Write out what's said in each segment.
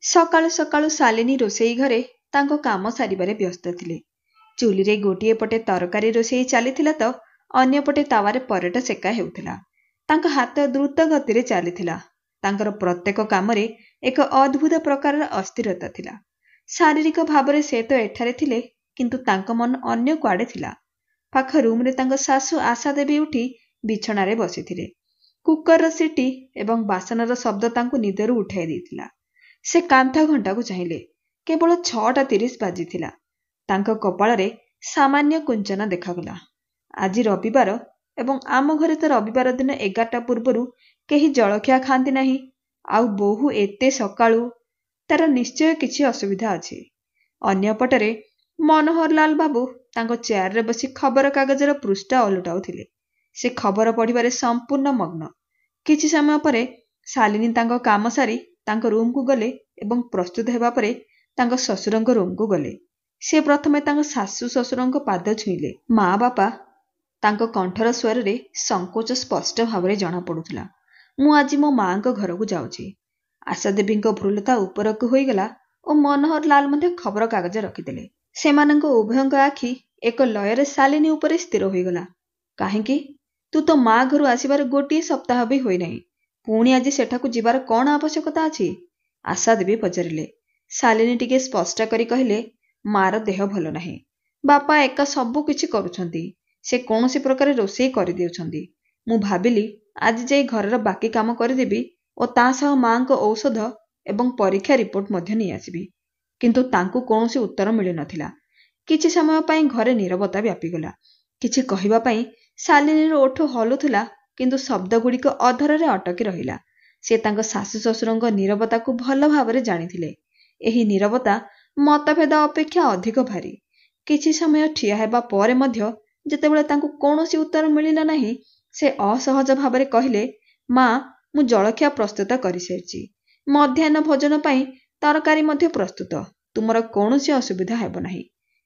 सकाळु सकाळु शालिनी रोषेई घरे तांको काम सारिबारे व्यस्त थिले। चुलीरे गोटिए पटे तरकारी रोषेई चलीथिला तो अन्य पटे तावारे परेट सेका हेउथिला। तांको हाथ द्रुत गतिरे चलीथिला। तांकर प्रत्येक कामरे एक अद्भुत प्रकार अस्थिरता थिला। शारीरिक भावरे से तो एठारे थिले किंतु तांको मन अन्य कुआडे थिला। पाख रूम रे तांको सासू आशा देवी उठी बिछणारे बसिथिले। कुकर सिटी एवं बासनर शब्द तांको निदरू उठाई देथिला। से कांथा घंटा को चाहिले। केवल 6:30 बाजिथिला। तांको कपाଳରେ सामान्य कुंचन देखागला। आज रविवार एवं आम घरे तो रविवार दिन 11टा पूर्वरु केही जलखिया खांती नाही। आउ बहु एते सकाळु तार निश्चय किछि असुविधा अछि। अन्य पटरे मनोहर लाल बाबू तांको चेयर रे बसी खबर कागजर पृष्ठा ओलटाउथिले। से खबर पढ़िबारे संपूर्ण मग्न। किछि समय परे शालिनी तांको काम सारी तांको रूम को गले एवं प्रस्तुत हेबा परे तांको ससुरंको रूम को गले। से प्रथमे तांको सासु ससुरंको पाद छुईले। माँ बापा तांको कंठर स्वर रे संकोच स्पष्ट भावरे जना पडुथला। मु आज मो माँ को घर को जाउची। आशा देवींको भ्रुलता उपरकु होईगला ओ मनोहर लाल मध्ये खबर कागज रखिदेले। सेमानंको उभयंको आखि एक लୟରେ शालिनी उपरे स्थिर होईगला। काहेकि तू तो माँ घरु आसीबार गोटिए सप्ताह भी होई नाही। पुणी आज सेठाकु जिबार कौन आवश्यकता अछि? आशा देवी पचारिले। शालिनी टिके स्पष्ट करी कहिले मार देह भल नाही। बापा एका सबु किछि करूछंती। से कोनोसी प्रकार रोषेई करि देउछंती। मु भाबिली आज जाई घरर बाकी काम करिदेबी ओ ता सह मांको औषध एवं परीक्षा रिपोर्ट मध्य नि आसीबी। किंतु तांकु कोनोसी उत्तर मिलि नथिला। किछि समय पई घरे नीरवता व्यापीगला। किछि कहिबा पई शालिनीर ओठ हलुथुला किंतु शब्द गुड़िक अधर रे अटकी रहिला। से तांको सासु ससुरंको नीरवता को भल भावरे जानिथिले। एही नीरवता मतभेद अपेक्षा अधिक भारी। किछि समय ठिया हेबा परे मध्य जेतेबेले तांको कोनोसी उत्तर मिलिला नाही से असहज भावरे कहिले, माँ मु जलखिया प्रस्तुत करि सेछि। मध्याह्न भोजन पई तरकारी मध्य प्रस्तुत। तुमर कोनोसी असुविधा हेबो नाही।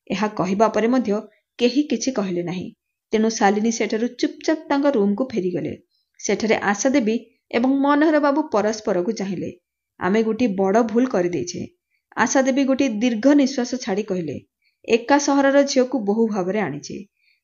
एहा कहिबा परे मध्य केही किछि कहिले नाही। तेनु शालिनी सेठरु चुपचाप तांको रूम को फेरी गले। सेठरे आशा देवी एवं मनोहर बाबू परस्पर को चाहिले। आमे गोटी बड़ भूल करि दैछे। आशा देवी गोटी दीर्घ निश्वास छाड़ी कहिले, एका सहरर झियो को बहु भावरे आनिछे।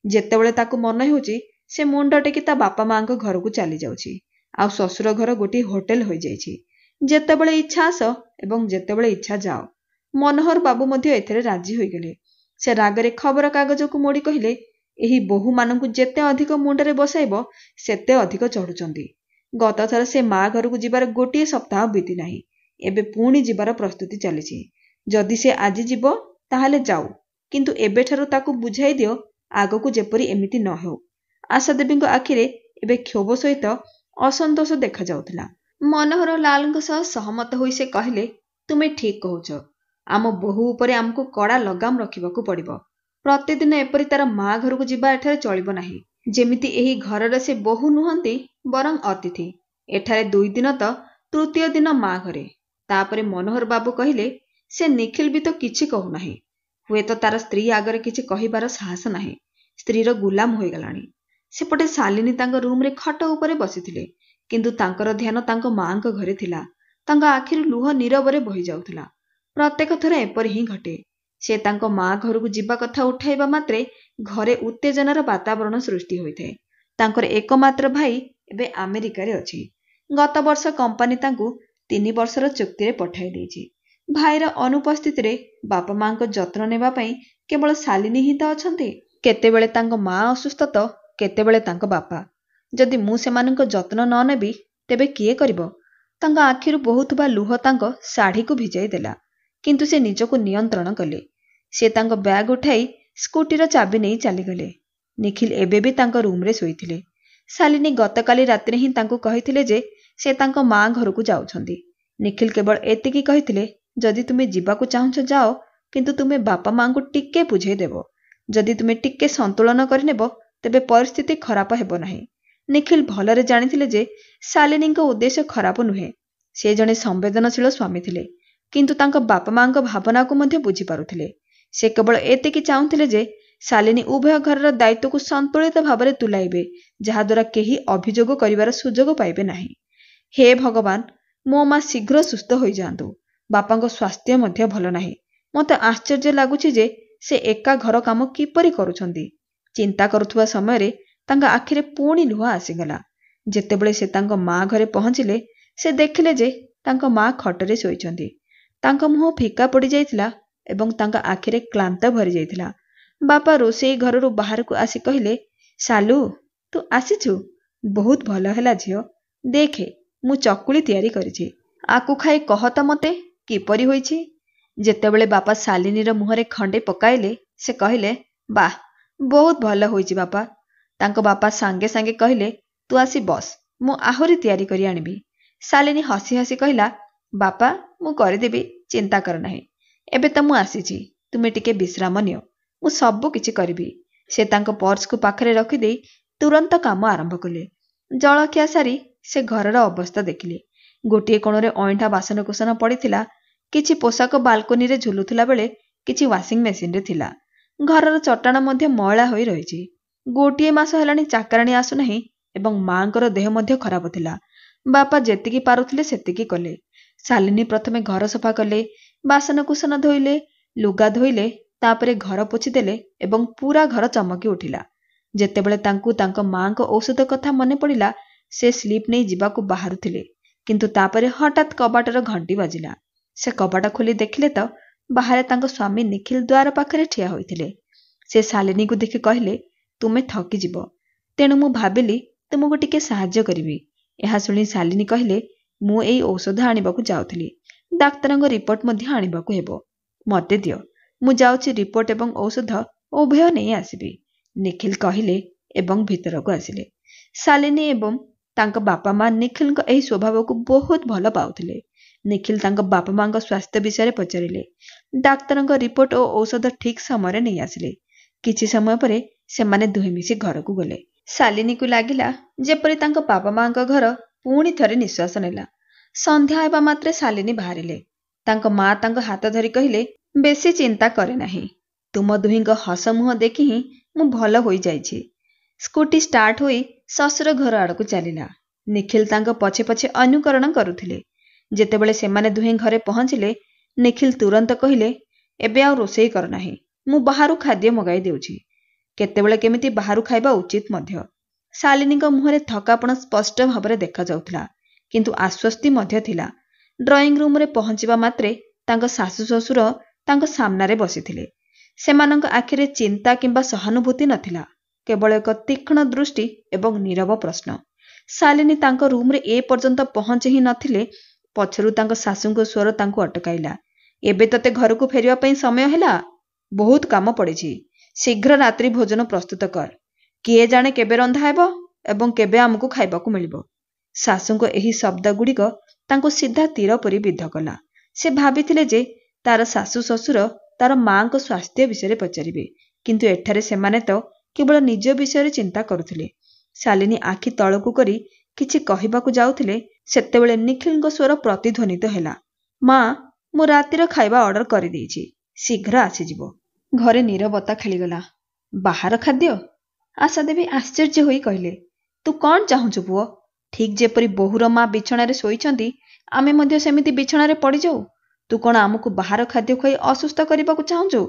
जेतेबेले ताकु मन हेउची से मुंड टेकी ता बापा माँ को घर को चली जाउची। आ ससुर घर गोटी होटेल होई जाइछि। जेतेबेले इच्छा आस एवं जेतेबेले इच्छा जाओ। मनोहर बाबू मध्य एथरे राजी होई गेले। से रागरे खबर कागज को मोड़ी कहिले, एही बहु मानकु जेते अधिक मुंडरे बसाइबो सेते अधिक चढ़ुचंदी। गत थर से माँ घर को जिबार गोटिए सप्ताह बीती नाही। एबे पुणी जिबार प्रस्तुति चलिछि। जदि से आज जिवो ताहाले जाऊ, किंतु एबे ठारू ताकु बुझाई दियो आगकु जेपरी एमिति न हो। आशा देवींको आखिरे एबे क्षोभ सहित असंतोष देखा जाउथला। मनोहर लालଙ୍କ सह सहमत होई से कहले, तुमे ठीक कहूछ। आम बहु उपरे आमको कड़ा लगाम रखिबाकू पड़िबो। प्रतिदिन एपरी तार माँ घर को जिबा एठारे चलिबो नाही। जेमिति एही घरर से बहु नुहंती बरं अतिथि। एठारे 2 दिन तो तृतीय दिन माँ घरे। तापरे मनोहर बाबू कहिले, से निखिल भी तो किछि कहू नाही। हुए तो तार स्त्री आगरे किछि कहिबार साहस नाही। स्त्रीर गुलाम होई गलानी। सेपटे शालिनी तांको रूम रे खट उपरे बसिथिले। किंतु तांकर ध्यान तांको माँको घरे थिला। तांको आखिर लुह नीरवरे बहि जाउथला। प्रत्येक थर एपरि ही घटे। से तांको माँ घर को जिबा कथा उठाइबा मात्रे घरे उत्तेजनार वातावरण सृष्टि होइथे। तांकर एकमात्र भाई एबे अमेरिका रे अछि। गत वर्ष कंपनी तांको 3 वर्षर चुक्ति रे पठाई देछि। भाईर अनुपस्थित रे बापा माँ को जत्न नेबा पई केवल शालिनी ही तो अछंती। केतेबेले तांको माँ असुस्थ तो केतेबेले तांको बापा। जदि मु सेमानंको जत्न न नेबी तेबे किए करिवो? तांको आखिरु बहुतबा लुह तांको साड़ी को भिजाई देला। किंतु से निजको नियंत्रण कले। से तांको बैग उठाई स्कूटीर चाबी नहीं चली गले। निखिल एबे भी तांको रूम रे सोईथिले। शालिनी गतकाली रात्रि ही तांको कहिथिले जे से तांको माँ घर को जाउछंती। निखिल केवल एतिकी कहिथिले, जदि तुमे जिबाकू चाहुछ जाओ, किंतु तुमे बापा माँ को टिके बुझाई देबो। जदि तुमे टिके संतुलन करिनेबो तेबे परिस्थिति खराब हेबो नाही। निखिल भलरे जानिथिले जे शालिनीको उद्देश्य खराब नुहे। से जणे संवेदनशील स्वामी थिले। किंतु तांको बापा माँ को भावना को मध्य बुझी पारुथिले। से केवल एतिकी चाहुथिले जे शालिनी उभय घरर दायित्व को संतुलित भावरे तुलाइबे, जहाद्वारा केही अभियोग करिवार सुजोग पाइबे नाही। हे भगवान, मो माँ शीघ्र सुस्थ होई जांतु। ବାପାଙ୍କ ସ୍ୱାସ୍ଥ୍ୟ ମଧ୍ୟ ଭଲ ନାହିଁ। ମୋତେ ଆଶ୍ଚର୍ଯ୍ୟ ଲାଗୁଛି ଯେ ସେ ଏକା ଘର କାମ କିପରି କରୁଛନ୍ତି। ଚିନ୍ତା କରୁଥିବା ସମୟରେ ତାଙ୍କ ଆଖିରେ ପୁଣି ଲୁହ ଆସିଗଲା। ଯେତେବେଳେ ସେ ତାଙ୍କ ମା ଘରେ ପହଞ୍ଚିଲେ ସେ ଦେଖିଲେ ଯେ ତାଙ୍କ ମା ଖଟରେ ଶୋଇଛନ୍ତି। ତାଙ୍କ ମୁହଁ ଫିକା ପଡ଼ିଯାଇଥିଲା ଏବଂ ତାଙ୍କ ଆଖିରେ କ୍ଳାନ୍ତ ଭରି ଯାଇଥିଲା। ବାପା ରୋଷେଇ ଘରରୁ ବାହାରକୁ ଆସି କହିଲେ, ଶାଲୁ, ତୁ ଆସିଛୁ? ବହୁତ ଭଲ ହେଲା ଝିଅ। ଦେଖେ, ମୁଁ ଚକୁଳି ତିଆରି କରିଛି। ଆକୁ ଖାଇ କହ ତ ମୋତେ କିପରି ହୋଇଛି। ଯେତେବେଳେ ବାପା ଶାଲିନୀର ମୁହଁରେ ଖଣ୍ଡେ ପକାଇଲେ ସେ କହିଲେ, ବାଃ, ବହୁତ ଭଲ ହୋଇଛି ବାପା। ତାଙ୍କ ବାପା ସାଙ୍ଗେ ସାଙ୍ଗେ କହିଲେ, ତୁ ଆସି ବସ, ମୁଁ ଆହୁରି ତିଆରି କରି ଆଣିବି। ଶାଲିନୀ ହସି ହସି କହିଲା, ବାପା, ମୁଁ କରିଦେବି, ଚିନ୍ତା କର ନାହିଁ। ଏବେ ତ ମୁଁ ଆସିଛି, ତୁମେ ଟିକେ ବିଶ୍ରାମ ନିଅ, ମୁଁ ସବୁ କିଛି କରିବି। ସେ ତାଙ୍କ ପର୍ସକୁ ପାଖରେ ରଖିଦେଇ ତୁରନ୍ତ କାମ ଆରମ୍ଭ କଲେ। ଜଳଖିଆ ସାରି ସେ ଘରର ଅବସ୍ଥା ଦେଖିଲେ। ଗୋଟିଏ କୋଣରେ ଅଇଁଠା ବାସନକୁସନ ପଡ଼ିଥିଲା। କିଛି ପୋଷାକ ବାଲକୋନିରେ ଝୁଲୁଥିଲା ବେଳେ କିଛି ୱାସିଂ ମେସିନରେ ଥିଲା। ଘରର ଚଟାଣ ମଧ୍ୟ ମଇଳା ହୋଇ ରହିଛି। ଗୋଟିଏ ମାସ ହେଲାଣି ଚାକରାଣୀ ଆସୁନାହିଁ ଏବଂ ମାଙ୍କର ଦେହ ମଧ୍ୟ ଖରାପ ଥିଲା। ବାପା ଯେତିକି ପାରୁଥିଲେ ସେତିକି କଲେ। ଶାଲିନୀ ପ୍ରଥମେ ଘର ସଫା କଲେ, ବାସନକୁସନ ଧୋଇଲେ, ଲୁଗା ଧୋଇଲେ, ତାପରେ ଘର ପୋଛିଦେଲେ ଏବଂ ପୁରା ଘର ଚମକି ଉଠିଲା। ଯେତେବେଳେ ତାଙ୍କୁ ତାଙ୍କ ମାଙ୍କ ଔଷଧ କଥା ମନେ ପଡ଼ିଲା ସେ ସ୍ଲିପ୍ ନେଇ ଯିବାକୁ ବାହାରୁଥିଲେ, କିନ୍ତୁ ତାପରେ ହଠାତ୍ କବାଟର ଘଣ୍ଟି ବାଜିଲା। ସେ କବାଟ ଖୋଲି ଦେଖିଲେ ତ ବାହାରେ ତାଙ୍କ ସ୍ୱାମୀ ନିଖିଲ ଦ୍ୱାର ପାଖରେ ଠିଆ ହୋଇଥିଲେ। ସେ ଶାଲିନୀକୁ ଦେଖି କହିଲେ, ତୁମେ ଥକିଯିବ, ତେଣୁ ମୁଁ ଭାବିଲି ତୁମକୁ ଟିକେ ସାହାଯ୍ୟ କରିବି। ଏହା ଶୁଣି ଶାଲିନୀ କହିଲେ, ମୁଁ ଏଇ ଔଷଧ ଆଣିବାକୁ ଯାଉଥିଲି। ଡାକ୍ତରଙ୍କ ରିପୋର୍ଟ ମଧ୍ୟ ଆଣିବାକୁ ହେବ। ମୋତେ ଦିଅ, ମୁଁ ଯାଉଛି ରିପୋର୍ଟ ଏବଂ ଔଷଧ ଉଭୟ ନେଇ ଆସିବି। ନିଖିଲ କହିଲେ ଏବଂ ଭିତରକୁ ଆସିଲେ। ଶାଲିନୀ ଏବଂ ତାଙ୍କ ବାପା ମା ନିଖିଲଙ୍କ ଏହି ସ୍ୱଭାବକୁ ବହୁତ ଭଲ ପାଉଥିଲେ। ନିଖିଲ ତାଙ୍କ ବାପା ମାଙ୍କ ସ୍ୱାସ୍ଥ୍ୟ ବିଷୟରେ ପଚାରିଲେ। ଡାକ୍ତରଙ୍କ ରିପୋର୍ଟ ଓ ଔଷଧ ଠିକ୍ ସମୟରେ ନେଇ ଆସିଲେ। କିଛି ସମୟ ପରେ ସେମାନେ ଦୁହେଁ ମିଶି ଘରକୁ ଗଲେ। ଶାଲିନୀକୁ ଲାଗିଲା ଯେପରି ତାଙ୍କ ବାପା ମାଙ୍କ ଘର ପୁଣି ଥରେ ନିଶ୍ୱାସ ନେଲା। ସନ୍ଧ୍ୟା ହେବା ମାତ୍ରେ ଶାଲିନୀ ବାହାରିଲେ। ତାଙ୍କ ମା ତାଙ୍କ ହାତ ଧରି କହିଲେ, ବେଶୀ ଚିନ୍ତା କରେ ନାହିଁ। ତୁମ ଦୁହିଁଙ୍କ ହସ ମୁହଁ ଦେଖି ହିଁ ମୁଁ ଭଲ ହୋଇଯାଇଛି। ସ୍କୁଟି ଷ୍ଟାର୍ଟ ହୋଇ ଶ୍ୱଶୁର ଘର ଆଡ଼କୁ ଚାଲିଲା। ନିଖିଲ ତାଙ୍କ ପଛେ ପଛେ ଅନୁକରଣ କରୁଥିଲେ। ଯେତେବେଳେ ସେମାନେ ଦୁହେଁ ଘରେ ପହଞ୍ଚିଲେ ନିଖିଲ ତୁରନ୍ତ କହିଲେ, ଏବେ ଆଉ ରୋଷେଇ କର ନାହିଁ, ମୁଁ ବାହାରୁ ଖାଦ୍ୟ ମଗାଇ ଦେଉଛି। କେତେବେଳେ କେମିତି ବାହାରୁ ଖାଇବା ଉଚିତ ମଧ୍ୟ। ଶାଲିନୀଙ୍କ ମୁହଁରେ ଥକାପଣ ସ୍ପଷ୍ଟ ଭାବରେ ଦେଖାଯାଉଥିଲା, କିନ୍ତୁ ଆଶ୍ୱସ୍ତି ମଧ୍ୟ ଥିଲା। ଡ୍ରଇଂ ରୁମ୍ରେ ପହଞ୍ଚିବା ମାତ୍ରେ ତାଙ୍କ ଶାଶୁ ଶ୍ୱଶୁର ତାଙ୍କ ସାମ୍ନାରେ ବସିଥିଲେ। ସେମାନଙ୍କ ଆଖିରେ ଚିନ୍ତା କିମ୍ବା ସହାନୁଭୂତି ନଥିଲା, କେବଳ ଏକ ତୀକ୍ଷ୍ଣ ଦୃଷ୍ଟି ଏବଂ ନୀରବ ପ୍ରଶ୍ନ। ଶାଲିନୀ ତାଙ୍କ ରୁମ୍ରେ ଏ ପର୍ଯ୍ୟନ୍ତ ପହଞ୍ଚି ହିଁ ନଥିଲେ ପଛରୁ ତାଙ୍କ ଶାଶୁଙ୍କ ସ୍ୱର ତାଙ୍କୁ ଅଟକାଇଲା। ଏବେ ତତେ ଘରକୁ ଫେରିବା ପାଇଁ ସମୟ ହେଲା? ବହୁତ କାମ ପଡ଼ିଛି। ଶୀଘ୍ର ରାତ୍ରି ଭୋଜନ ପ୍ରସ୍ତୁତ କର। କିଏ ଜାଣେ କେବେ ରନ୍ଧା ହେବ ଏବଂ କେବେ ଆମକୁ ଖାଇବାକୁ ମିଳିବ। ଶାଶୁଙ୍କ ଏହି ଶବ୍ଦଗୁଡ଼ିକ ତାଙ୍କୁ ସିଧା ତୀର ପରି ବିଦ୍ଧ କଲା। ସେ ଭାବିଥିଲେ ଯେ ତାର ଶାଶୁ ଶ୍ୱଶୁର ତାର ମାଙ୍କ ସ୍ୱାସ୍ଥ୍ୟ ବିଷୟରେ ପଚାରିବେ, କିନ୍ତୁ ଏଠାରେ ସେମାନେ ତ କେବଳ ନିଜ ବିଷୟରେ ଚିନ୍ତା କରୁଥିଲେ। ଶାଲିନୀ ଆଖି ତଳକୁ କରି କିଛି କହିବାକୁ ଯାଉଥିଲେ ସେତେବେଳେ ନିଖିଲଙ୍କ ସ୍ୱର ପ୍ରତିଧ୍ୱନିତ ହେଲା, ମା, ମୁଁ ରାତିର ଖାଇବା ଅର୍ଡର କରିଦେଇଛି, ଶୀଘ୍ର ଆସିଯିବ। ଘରେ ନୀରବତା ଖେଳିଗଲା। ବାହାର ଖାଦ୍ୟ? ଆଶା ଦେବୀ ଆଶ୍ଚର୍ଯ୍ୟ ହୋଇ କହିଲେ, ତୁ କ'ଣ ଚାହୁଁଛୁ ପୁଅ? ଠିକ୍ ଯେପରି ବୋହୂର ମା ବିଛଣାରେ ଶୋଇଛନ୍ତି ଆମେ ମଧ୍ୟ ସେମିତି ବିଛଣାରେ ପଡ଼ିଯାଉ? ତୁ କ'ଣ ଆମକୁ ବାହାର ଖାଦ୍ୟ ଖୁଆଇ ଅସୁସ୍ଥ କରିବାକୁ ଚାହୁଁଛୁ?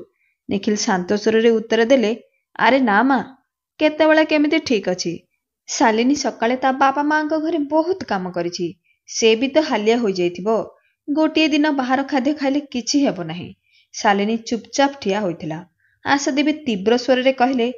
ନିଖିଲ ଶାନ୍ତ ସ୍ୱରରେ ଉତ୍ତର ଦେଲେ, ଆରେ ନା ମା, କେତେବେଳେ କେମିତି ଠିକ୍ ଅଛି। ଶାଲିନୀ ସକାଳେ ତା ବାପା ମାଙ୍କ ଘରେ ବହୁତ କାମ କରିଛି। ସେ ବି ତ ହାଲିଆ ହୋଇଯାଇଥିବ। ଗୋଟିଏ ଦିନ ବାହାର ଖାଦ୍ୟ ଖାଇଲେ କିଛି ହେବ ନାହିଁ। ଶାଲିନୀ ଚୁପଚାପ ଠିଆ ହୋଇଥିଲା। ଆଶା ଦେବୀ ତୀବ୍ର ସ୍ୱରରେ କହିଲେ,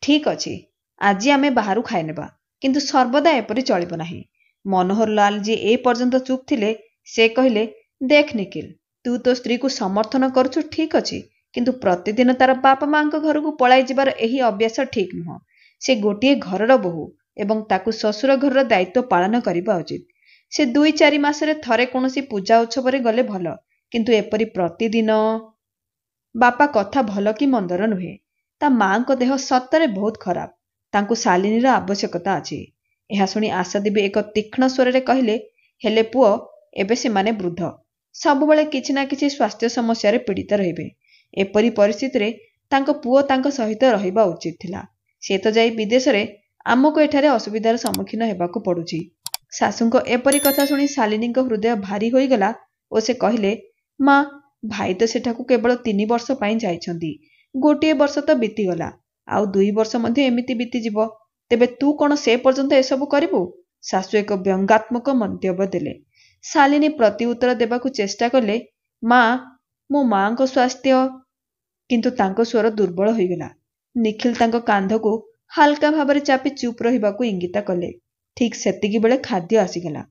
ଠିକ୍ ଅଛି, ଆଜି ଆମେ ବାହାରୁ ଖାଇନେବା, କିନ୍ତୁ ସର୍ବଦା ଏପରି ଚଳିବ ନାହିଁ। ମନୋହର ଲାଲ ଯିଏ ଏ ପର୍ଯ୍ୟନ୍ତ ଚୁପ୍ ଥିଲେ ସେ କହିଲେ, ଦେଖ ନିଖିଲ, ତୁ ତୋ ସ୍ତ୍ରୀକୁ ସମର୍ଥନ କରୁଛୁ ଠିକ୍ ଅଛି, କିନ୍ତୁ ପ୍ରତିଦିନ ତାର ବାପା ମାଙ୍କ ଘରକୁ ପଳାଇ ଯିବାର ଏହି ଅଭ୍ୟାସ ଠିକ୍ ନୁହଁ। ସେ ଗୋଟିଏ ଘରର ବୋହୂ ଏବଂ ତାକୁ ଶ୍ୱଶୁର ଘରର ଦାୟିତ୍ୱ ପାଳନ କରିବା ଉଚିତ। ସେ 2-4 ମାସରେ ଥରେ କୌଣସି ପୂଜା ଉତ୍ସବରେ ଗଲେ ଭଲ, କିନ୍ତୁ ଏପରି ପ୍ରତିଦିନ। ବାପା କଥା ଭଲ କି ମନ୍ଦର ନୁହେଁ। ତା ମାଙ୍କ ଦେହ ସତରେ ବହୁତ ଖରାପ। ତାଙ୍କୁ ଶାଲିନୀର ଆବଶ୍ୟକତା ଅଛି। ଏହା ଶୁଣି ଆଶା ଦେବୀ ଏକ ତୀକ୍ଷ୍ଣ ସ୍ୱରରେ କହିଲେ, ହେଲେ ପୁଅ, ଏବେ ସେମାନେ ବୃଦ୍ଧ, ସବୁବେଳେ କିଛି ନା କିଛି ସ୍ୱାସ୍ଥ୍ୟ ସମସ୍ୟାରେ ପୀଡ଼ିତ ରହିବେ। ଏପରି ପରିସ୍ଥିତିରେ ତାଙ୍କ ପୁଅ ତାଙ୍କ ସହିତ ରହିବା ଉଚିତ ଥିଲା। ସେ ତ ଯାଇ ବିଦେଶରେ, ଆମକୁ ଏଠାରେ ଅସୁବିଧାର ସମ୍ମୁଖୀନ ହେବାକୁ ପଡ଼ୁଛି। ଶାଶୁଙ୍କ ଏପରି କଥା ଶୁଣି ଶାଲିନୀଙ୍କ ହୃଦୟ ଭାରୀ ହୋଇଗଲା ଓ ସେ କହିଲେ, ମା, ଭାଇ ତ ସେଠାକୁ କେବଳ 3 ବର୍ଷ ପାଇଁ ଯାଇଛନ୍ତି। ଗୋଟିଏ ବର୍ଷ ତ ବିତିଗଲା, ଆଉ 2 ବର୍ଷ ମଧ୍ୟ ଏମିତି ବିତିଯିବ। ତେବେ ତୁ କ'ଣ ସେ ପର୍ଯ୍ୟନ୍ତ ଏସବୁ କରିବୁ? ଶାଶୁ ଏକ ବ୍ୟଙ୍ଗାତ୍ମକ ମନ୍ତବ୍ୟ ଦେଲେ। ଶାଲିନୀ ପ୍ରତି ଉତ୍ତର ଦେବାକୁ ଚେଷ୍ଟା କଲେ, ମା, ମୋ ମାଙ୍କ ସ୍ୱାସ୍ଥ୍ୟ। କିନ୍ତୁ ତାଙ୍କ ସ୍ୱର ଦୁର୍ବଳ ହୋଇଗଲା। ନିଖିଲ ତାଙ୍କ କାନ୍ଧକୁ ହାଲକା ଭାବରେ ଚାପି ଚୁପ୍ ରହିବାକୁ ଇଙ୍ଗିତ କଲେ। ଠିକ୍ ସେତିକି ବେଳେ ଖାଦ୍ୟ ଆସିଗଲା।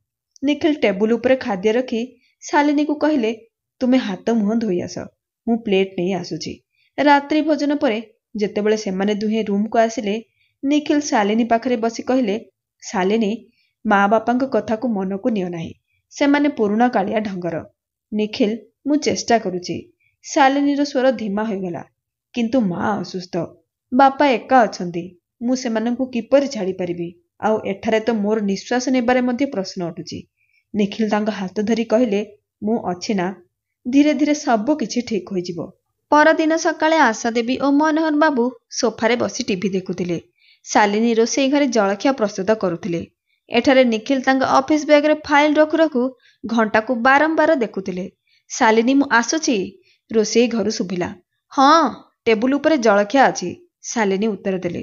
ନିଖିଲ ଟେବୁଲ ଉପରେ ଖାଦ୍ୟ ରଖି ଶାଲିନୀକୁ କହିଲେ, ତୁମେ ହାତ ମୁହଁ ଧୋଇ ଆସ, ମୁଁ ପ୍ଲେଟ୍ ନେଇ ଆସୁଛି। ରାତ୍ରି ଭୋଜନ ପରେ ଯେତେବେଳେ ସେମାନେ ଦୁହେଁ ରୁମ୍କୁ ଆସିଲେ, ନିଖିଲ ଶାଲିନୀ ପାଖରେ ବସି କହିଲେ, ଶାଲିନୀ, ମା ବାପାଙ୍କ କଥାକୁ ମନକୁ ନିଅ ନାହିଁ। ସେମାନେ ପୁରୁଣା କାଳିଆ ଢଙ୍ଗର। ନିଖିଲ, ମୁଁ ଚେଷ୍ଟା କରୁଛି। ଶାଲିନୀର ସ୍ୱର ଧିମା ହୋଇଗଲା। କିନ୍ତୁ ମା ଅସୁସ୍ଥ, ବାପା ଏକା ଅଛନ୍ତି। ମୁଁ ସେମାନଙ୍କୁ କିପରି ଛାଡ଼ିପାରିବି? ଆଉ ଏଠାରେ ତ ମୋର ନିଶ୍ୱାସ ନେବାରେ ମଧ୍ୟ ପ୍ରଶ୍ନ ଉଠୁଛି। ନିଖିଲ ତାଙ୍କ ହାତ ଧରି କହିଲେ, ମୁଁ ଅଛି ନା, ଧୀରେ ଧୀରେ ସବୁ କିଛି ଠିକ୍ ହୋଇଯିବ। ପରଦିନ ସକାଳେ ଆଶା ଦେବୀ ଓ ମନୋହର ବାବୁ ସୋଫାରେ ବସି ଟିଭି ଦେଖୁଥିଲେ। ଶାଲିନୀ ରୋଷେଇ ଘରେ ଜଳଖିଆ ପ୍ରସ୍ତୁତ କରୁଥିଲେ। ଏଠାରେ ନିଖିଲ ତାଙ୍କ ଅଫିସ ବ୍ୟାଗରେ ଫାଇଲ ରଖୁ ରଖୁ ଘଣ୍ଟାକୁ ବାରମ୍ବାର ଦେଖୁଥିଲେ। ଶାଲିନୀ, ମୁଁ ଆସୁଛି, ରୋଷେଇ ଘରୁ ଶୁଭିଲା। ହଁ, ଟେବୁଲ ଉପରେ ଜଳଖିଆ ଅଛି, ଶାଲିନୀ ଉତ୍ତର ଦେଲେ।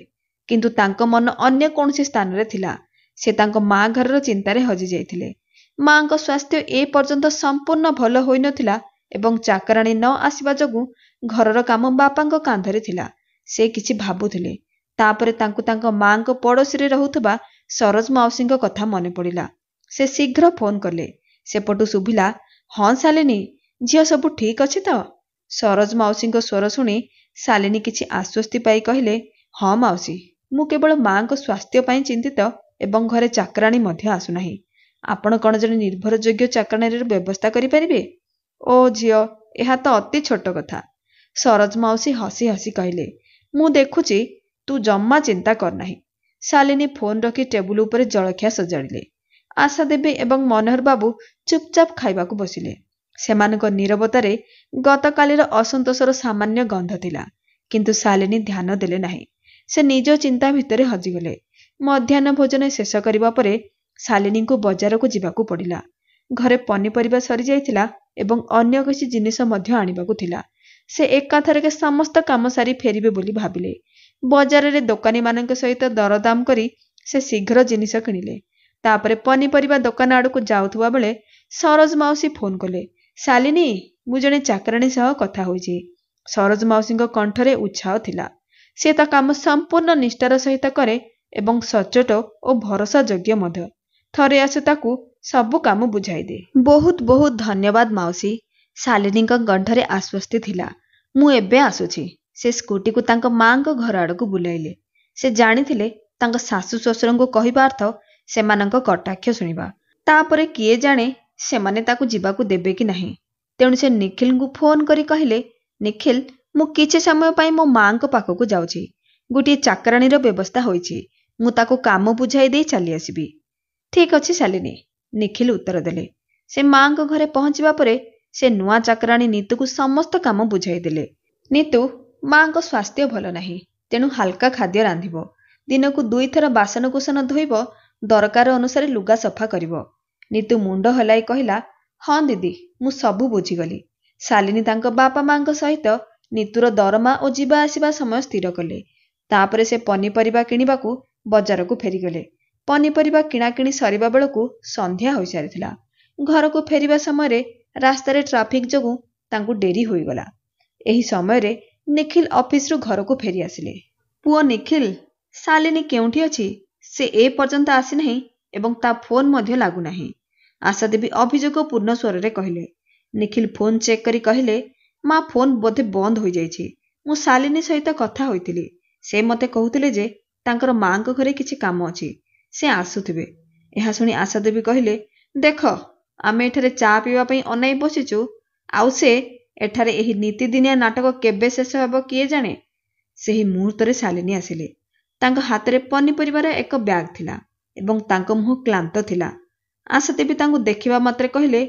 କିନ୍ତୁ ତାଙ୍କ ମନ ଅନ୍ୟ କୌଣସି ସ୍ଥାନରେ ଥିଲା। ସେ ତାଙ୍କ ମା ଘରର ଚିନ୍ତାରେ ହଜି ଯାଇଥିଲେ। ମାଙ୍କ ସ୍ୱାସ୍ଥ୍ୟ ଏ ପର୍ଯ୍ୟନ୍ତ ସମ୍ପୂର୍ଣ୍ଣ ଭଲ ହୋଇନଥିଲା ଏବଂ ଚାକରାଣୀ ନ ଆସିବା ଯୋଗୁଁ ଘରର କାମ ବାପାଙ୍କ କାନ୍ଧରେ ଥିଲା। ସେ କିଛି ଭାବୁଥିଲେ। ତାପରେ ତାଙ୍କୁ ତାଙ୍କ ମାଙ୍କ ପଡ଼ୋଶୀରେ ରହୁଥିବା ସରୋଜ ମାଉସୀଙ୍କ କଥା ମନେ ପଡ଼ିଲା। ସେ ଶୀଘ୍ର ଫୋନ୍ କଲେ। ସେପଟୁ ଶୁଭିଲା, ହଁ ଶାଲିନୀ, ଝିଅ ସବୁ ଠିକ୍ ଅଛି ତ? ସରୋଜ ମାଉସୀଙ୍କ ସ୍ୱର ଶୁଣି ଶାଲିନୀ କିଛି ଆଶ୍ୱସ୍ତି ପାଇ କହିଲେ, ହଁ ମାଉସୀ, ମୁଁ କେବଳ ମାଙ୍କ ସ୍ୱାସ୍ଥ୍ୟ ପାଇଁ ଚିନ୍ତିତ ଏବଂ ଘରେ ଚାକରାଣୀ ମଧ୍ୟ ଆସୁନାହିଁ। ଆପଣ କ'ଣ ଜଣେ ନିର୍ଭରଯୋଗ୍ୟ ଚାକରାଣୀର ବ୍ୟବସ୍ଥା କରିପାରିବେ? ଓ ଝିଅ, ଏହା ତ ଅତି ଛୋଟ କଥା। ସରୋଜ ମାଉସୀ ହସି ହସି କହିଲେ, ମୁଁ ଦେଖୁଛି ତୁ ଜମା ଚିନ୍ତା କରନାହିଁ। ଶାଲିନୀ ଫୋନ୍ ରଖି ଟେବୁଲ ଉପରେ ଜଳଖିଆ ସଜାଡ଼ିଲେ। ଆଶା ଦେବୀ ଏବଂ ମନୋହର ବାବୁ ଚୁପଚାପ ଖାଇବାକୁ ବସିଲେ। ସେମାନଙ୍କ ନୀରବତାରେ ଗତକାଲିର ଅସନ୍ତୋଷର ସାମାନ୍ୟ ଗନ୍ଧ ଥିଲା। କିନ୍ତୁ ଶାଲିନୀ ଧ୍ୟାନ ଦେଲେ ନାହିଁ। ସେ ନିଜ ଚିନ୍ତା ଭିତରେ ହଜିଗଲେ। ମଧ୍ୟାହ୍ନ ଭୋଜନ ଶେଷ କରିବା ପରେ ଶାଲିନୀଙ୍କୁ ବଜାରକୁ ଯିବାକୁ ପଡ଼ିଲା। ଘରେ ପନିପରିବା ସରିଯାଇଥିଲା ଏବଂ ଅନ୍ୟ କିଛି ଜିନିଷ ମଧ୍ୟ ଆଣିବାକୁ ଥିଲା। ସେ ଏକାଥରକେ ସମସ୍ତ କାମ ସାରି ଫେରିବେ ବୋଲି ଭାବିଲେ। ବଜାରରେ ଦୋକାନୀମାନଙ୍କ ସହିତ ଦରଦାମ କରି ସେ ଶୀଘ୍ର ଜିନିଷ କିଣିଲେ। ତାପରେ ପନିପରିବା ଦୋକାନ ଆଡ଼କୁ ଯାଉଥିବା ବେଳେ ସରୋଜ ମାଉସୀ ଫୋନ୍ କଲେ, ଶାଲିନୀ, ମୁଁ ଜଣେ ଚାକରାଣୀ ସହ କଥା ହୋଇଛି। ସରୋଜ ମାଉସୀଙ୍କ କଣ୍ଠରେ ଉତ୍ସାହ ଥିଲା। ସେ ତା କାମ ସମ୍ପୂର୍ଣ୍ଣ ନିଷ୍ଠାର ସହିତ କରେ ଏବଂ ସଚ୍ଚୋଟ ଓ ଭରସା ଯୋଗ୍ୟ ମଧ୍ୟ। ଥରେ ଆସୁ ତାକୁ ସବୁ କାମ ବୁଝାଇଦେ। ବହୁତ ବହୁତ ଧନ୍ୟବାଦ ମାଉସୀ, ଶାଲିନୀଙ୍କ କଣ୍ଠରେ ଆଶ୍ୱସ୍ତି ଥିଲା। ମୁଁ ଏବେ ଆସୁଛି। ସେ ସ୍କୁଟିକୁ ତାଙ୍କ ମାଙ୍କ ଘର ଆଡ଼କୁ ବୁଲାଇଲେ। ସେ ଜାଣିଥିଲେ ତାଙ୍କ ଶାଶୁ ଶ୍ୱଶୁରଙ୍କୁ କହିବା ଅର୍ଥ ସେମାନଙ୍କ କଟାକ୍ଷ ଶୁଣିବା। ତାପରେ କିଏ ଜାଣେ ସେମାନେ ତାକୁ ଯିବାକୁ ଦେବେ କି ନାହିଁ। ତେଣୁ ସେ ନିଖିଲଙ୍କୁ ଫୋନ୍ କରି କହିଲେ, ନିଖିଲ, ମୁଁ କିଛି ସମୟ ପାଇଁ ମୋ ମାଙ୍କ ପାଖକୁ ଯାଉଛି। ଗୋଟିଏ ଚାକରାଣୀର ବ୍ୟବସ୍ଥା ହୋଇଛି। ମୁଁ ତାକୁ କାମ ବୁଝାଇ ଦେଇ ଚାଲି ଆସିବି। ଠିକ୍ ଅଛି ଶାଲିନୀ, ନିଖିଲ ଉତ୍ତର ଦେଲେ। ସେ ମାଙ୍କ ଘରେ ପହଞ୍ଚିବା ପରେ ସେ ନୂଆ ଚାକରାଣୀ ନିତୁକୁ ସମସ୍ତ କାମ ବୁଝାଇ ଦେଲେ। ନିତୁ, ମାଙ୍କ ସ୍ୱାସ୍ଥ୍ୟ ଭଲ ନାହିଁ, ତେଣୁ ହାଲକା ଖାଦ୍ୟ ରାନ୍ଧିବ। ଦିନକୁ 2 ଥର ବାସନକୁସନ ଧୋଇବ, ଦରକାର ଅନୁସାରେ ଲୁଗା ସଫା କରିବ। ନିତୁ ମୁଣ୍ଡ ହଲାଇ କହିଲା, ହଁ ଦିଦି, ମୁଁ ସବୁ ବୁଝିଗଲି। ଶାଲିନୀ ତାଙ୍କ ବାପା ମାଙ୍କ ସହିତ ନିତୁର ଦରମା ଓ ଯିବା ଆସିବା ସମୟ ସ୍ଥିର କଲେ। ତାପରେ ସେ ପନିପରିବା କିଣିବାକୁ ବଜାରକୁ ଫେରିଗଲେ। ପନିପରିବା କିଣାକିଣି ସରିବା ବେଳକୁ ସନ୍ଧ୍ୟା ହୋଇସାରିଥିଲା। ଘରକୁ ଫେରିବା ସମୟରେ ରାସ୍ତାରେ ଟ୍ରାଫିକ୍ ଯୋଗୁଁ ତାଙ୍କୁ ଡେରି ହୋଇଗଲା। ଏହି ସମୟରେ ନିଖିଲ ଅଫିସରୁ ଘରକୁ ଫେରି ଆସିଲେ। ପୁଅ ନିଖିଲ, ଶାଲିନୀ କେଉଁଠି ଅଛି? ସେ ଏ ପର୍ଯ୍ୟନ୍ତ ଆସିନାହିଁ ଏବଂ ତା ଫୋନ୍ ମଧ୍ୟ ଲାଗୁନାହିଁ, ଆଶା ଦେବୀ ଅଭିଯୋଗପୂର୍ଣ୍ଣ ସ୍ୱରରେ କହିଲେ। ନିଖିଲ ଫୋନ୍ ଚେକ୍ କରି କହିଲେ, ମା, ଫୋନ୍ ବୋଧେ ବନ୍ଦ ହୋଇଯାଇଛି। ମୁଁ ଶାଲିନୀ ସହିତ କଥା ହୋଇଥିଲି। ସେ ମୋତେ କହୁଥିଲେ ଯେ ତାଙ୍କର ମାଙ୍କ ଘରେ କିଛି କାମ ଅଛି, ସେ ଆସୁଥିବେ। ଏହା ଶୁଣି ଆଶା ଦେବୀ କହିଲେ, ଦେଖ, ଆମେ ଏଠାରେ ଚା ପିଇବା ପାଇଁ ଅନାଇ ବସିଛୁ, ଆଉ ସେ ଏଠାରେ ଏହି ନୀତିଦିନିଆ ନାଟକ କେବେ ଶେଷ ହେବ କିଏ ଜାଣେ। ସେହି ମୁହୂର୍ତ୍ତରେ ଶାଲିନୀ ଆସିଲେ। ତାଙ୍କ ହାତରେ ପନିପରିବାର ଏକ ବ୍ୟାଗ୍ ଥିଲା ଏବଂ ତାଙ୍କ ମୁହଁ କ୍ଳାନ୍ତ ଥିଲା। ଆଶା ଦେବୀ ତାଙ୍କୁ ଦେଖିବା ମାତ୍ରେ କହିଲେ,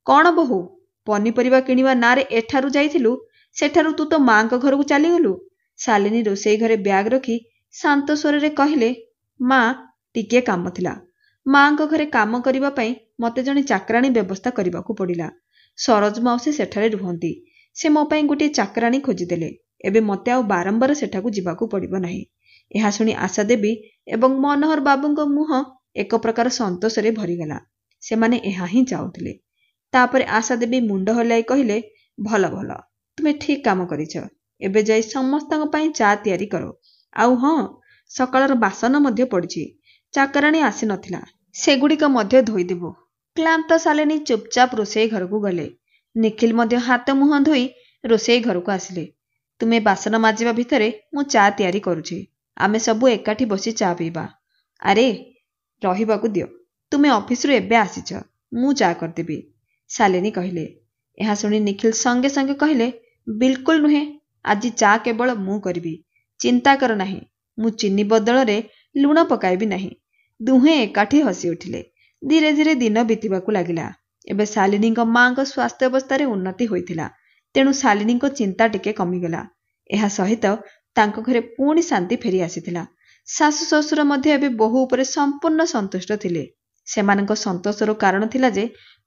କ'ଣ ବୋହୂ, ପନିପରିବା କିଣିବା ନାଁରେ ଏଠାରୁ ଯାଇଥିଲୁ, ସେଠାରୁ ତୁ ତ ମାଙ୍କ ଘରକୁ ଚାଲିଗଲୁ। ଶାଲିନୀ ରୋଷେଇ ଘରେ ବ୍ୟାଗ୍ ରଖି ଶାନ୍ତ ସ୍ୱରରେ କହିଲେ, ମା, ଟିକିଏ କାମ ଥିଲା। ମାଙ୍କ ଘରେ କାମ କରିବା ପାଇଁ ମୋତେ ଜଣେ ଚାକରାଣୀ ବ୍ୟବସ୍ଥା କରିବାକୁ ପଡ଼ିଲା। ସରୋଜ ମାଉସୀ ସେଠାରେ ରୁହନ୍ତି। ସେ ମୋ ପାଇଁ ଗୋଟିଏ ଚାକରାଣୀ ଖୋଜିଦେଲେ। ଏବେ ମୋତେ ଆଉ ବାରମ୍ବାର ସେଠାକୁ ଯିବାକୁ ପଡ଼ିବ ନାହିଁ। ଏହା ଶୁଣି ଆଶା ଦେବୀ ଏବଂ ମନୋହର ବାବୁଙ୍କ ମୁହଁ ଏକ ପ୍ରକାର ସନ୍ତୋଷରେ ଭରିଗଲା। ସେମାନେ ଏହା ହିଁ ଚାହୁଁଥିଲେ। ତାପରେ ଆଶା ଦେବୀ ମୁଣ୍ଡ ହଲାଇ କହିଲେ, ଭଲ ଭଲ, ତୁମେ ଠିକ କାମ କରିଛ। ଏବେ ଯାଇ ସମସ୍ତଙ୍କ ପାଇଁ ଚା ତିଆରି କର। ଆଉ ହଁ, ସକାଳର ବାସନ ମଧ୍ୟ ପଡ଼ିଛି। ଚାକରାଣୀ ଆସିନଥିଲା, ସେଗୁଡ଼ିକ ମଧ୍ୟ ଧୋଇଦେବୁ। କ୍ଳାନ୍ତ ଶାଲିନୀ ଚୁପଚାପ ରୋଷେଇ ଘରକୁ ଗଲେ। ନିଖିଲ ମଧ୍ୟ ହାତ ମୁହଁ ଧୋଇ ରୋଷେଇ ଘରକୁ ଆସିଲେ। ତୁମେ ବାସନ ମାଜିବା ଭିତରେ ମୁଁ ଚା ତିଆରି କରୁଛି। ଆମେ ସବୁ ଏକାଠି ବସି ଚା ପିଇବା। ଆରେ ରହିବାକୁ ଦିଅ, ତୁମେ ଅଫିସରୁ ଏବେ ଆସିଛ, ମୁଁ ଚା କରିଦେବି, ଶାଲିନୀ କହିଲେ। ଏହା ଶୁଣି ନିଖିଲ ସଙ୍ଗେ ସଙ୍ଗେ କହିଲେ, ବିଲକୁଲ ନୁହେଁ, ଆଜି ଚା କେବଳ ମୁଁ କରିବି। ଚିନ୍ତା କର ନାହିଁ, ମୁଁ ଚିନି ବଦଳରେ ଲୁଣ ପକାଇବି ନାହିଁ। ଦୁହେଁ ଏକାଠି ହସି ଉଠିଲେ। ଧୀରେ ଧୀରେ ଦିନ ବିତିବାକୁ ଲାଗିଲା। ଏବେ ଶାଲିନୀଙ୍କ ମାଙ୍କ ସ୍ୱାସ୍ଥ୍ୟାବସ୍ଥାରେ ଉନ୍ନତି ହୋଇଥିଲା। ତେଣୁ ଶାଲିନୀଙ୍କ ଚିନ୍ତା ଟିକେ କମିଗଲା। ଏହା ସହିତ ତାଙ୍କ ଘରେ ପୁଣି ଶାନ୍ତି ଫେରି ଆସିଥିଲା। ଶାଶୁ ଶ୍ୱଶୁର ମଧ୍ୟ ଏବେ ବୋହୂ ଉପରେ ସମ୍ପୂର୍ଣ୍ଣ ସନ୍ତୁଷ୍ଟ ଥିଲେ। ସେମାନଙ୍କ ସନ୍ତୋଷର କାରଣ ଥିଲା ଯେ